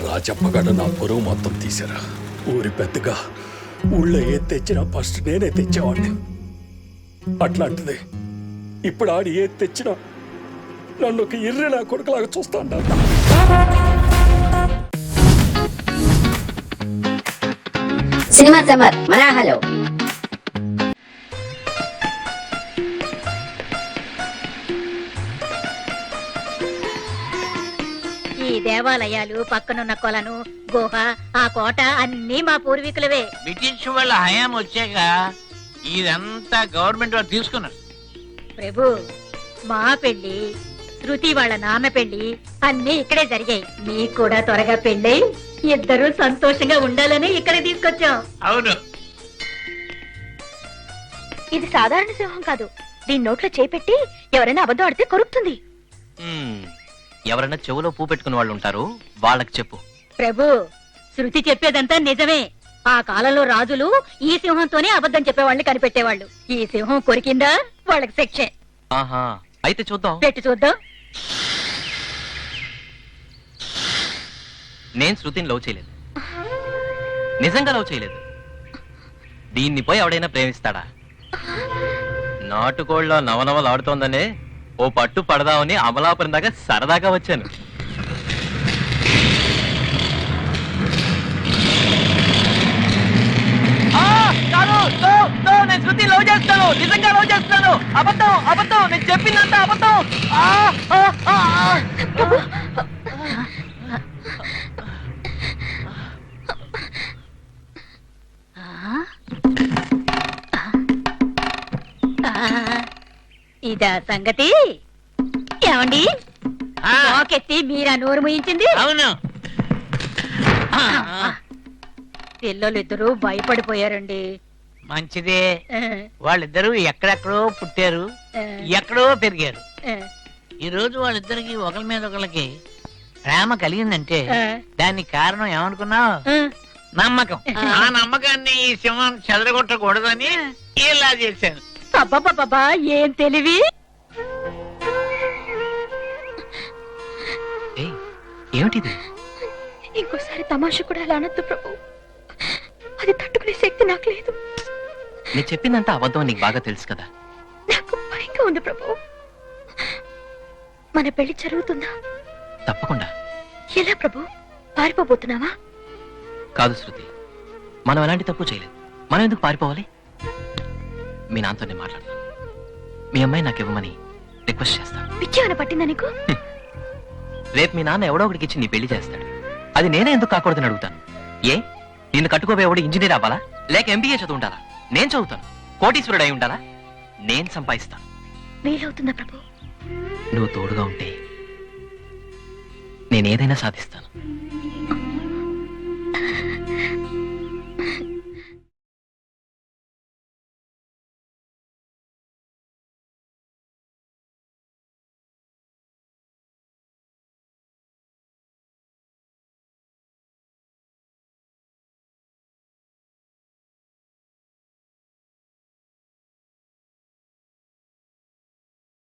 రాజప్పగడ నా పొరుగు మొత్తం తీశారా. ఊరి పెద్దగా ఊళ్ళో ఏది తెచ్చినా ఫస్ట్ నేనే తెచ్చేవాడిని. అట్లాంటిది ఇప్పుడు ఆడి ఏది తెచ్చినా నన్ను ఒక ఇర్రె నా కొడుకులాగా చూస్తా ఉంటాను. సినిమా సమ్మర్ మనాహలో ఈ దేవాలయాలు, పక్కనున్న కొలను, గుహ, ఆ కోట అన్ని మా పూర్వీకులవే. బ్రిటిష్ వాళ్ళ హయాం వచ్చాక ఇదంతా గవర్నమెంట్ వాళ్ళు తీసుకున్నారు. ప్రభు, మా పెళ్లి, శృతి వాళ్ళ నాన్న పెళ్లి అన్ని ఇక్కడే జరిగాయి. మీకు కూడా త్వరగా పెళ్ళై ఇద్దరు సంతోషంగా ఉండాలని ఇక్కడ తీసుకొచ్చాం. అవును, ఇది సాధారణ సింహం కాదు. దీని నోట్లో చేపెట్టి ఎవరైనా అబద్ధం ఆడితే కొరుకుతుంది. ఎవరైనా చెవులో పూ పెట్టుకున్న వాళ్ళు ఉంటారు, వాళ్ళకి చెప్పు. ప్రభు, శృతి చెప్పేదంతా నిజమే. ఆ కాలంలో రాజులు ఈ సింహంతోనే అబద్ధం చెప్పేవాళ్ళని కనిపెట్టేవాళ్ళు. ఈ సింహం కొరికిందా వాళ్ళకి శిక్షే. ఆహా, అయితే చూద్దాం. పెట్టి చూద్దాం. నేను శృతిని లవ్ చేయలేదు, నిజంగా లవ్ చేయలేదు. దీన్ని పోయి ఎవడైనా ప్రేమిస్తాడా? నాటుకోళ్ళ నవనవలు ఆడుతోందనే ఓ పట్టు పడదామని అమలాపురం దాకా సరదాగా వచ్చాను. నేను శృతి లవ్ చేస్తాను, నిజంగా లవ్ చేస్తాను. అబద్ధం అబద్ధం, నేను చెప్పిందంతా అబద్ధం. ఇదా సంగతి? ఏమండి, పోకెత్తి మీరా నోరు ముయించింది? అవును. పిల్లలిద్దరూ భయపడిపోయారండి. మంచిదే, వాళ్ళిద్దరూ ఎక్కడెక్కడో పుట్టారు, ఎక్కడో పెరిగారు. ఈ రోజు వాళ్ళిద్దరికి ఒకరి మీద ఒకరికి ప్రేమ కలిగిందంటే దానికి కారణం ఏమనుకున్నావు? నమ్మకం. ఆ నమ్మకాన్ని ఈ సింహం చెదరగొట్టకూడదని ఇలా చేశాను. అబ్బబ్బబ్బా, ఏం తెలివి! ఏమిటిది? ఇంకోసారి తమాషా కూడా అలా అనొద్దు ప్రభు. అది తట్టుకునే శక్తి నాకు లేదు. నేను చెప్పిందంతా అబద్ధం నీకు బాగా తెలుసు కదా. నాకు భయంగా ఉంది ప్రభు. మన పెళ్లి జరుగుతుందా? తప్పకుండా. ఎలా ప్రభు? పారిపోబోతున్నావా? కాదు శృతి, మనం ఎలాంటి తప్పు చేయలేదు. మనం ఎందుకు పారిపోవాలి? మీ నాన్నతోనే మాట్లాడతాను. మీ అమ్మాయి నాకు ఇవ్వమని రిక్వెస్ట్ చేస్తాను. పిచ్చేమైనా పట్టిందా నీకు? రేపు మీ నాన్న ఎవడో ఒకటికి ఇచ్చి నీ పెళ్లి చేస్తాడు. అది నేనే ఎందుకు కాకూడదని అడుగుతాను. ఏ, నిన్ను కట్టుకోబోయేవాడు ఇంజనీర్ అవ్వాలా, లేక ఎంబీఏ చదువు ఉండాలా? నేను చదువుతాను. కోటీశ్వరుడు అయి ఉండాలా? నేను సంపాదిస్తాను. వీలవుతుందా ప్రభు? నువ్వు తోడుగా ఉంటే నేనేదైనా సాధిస్తాను.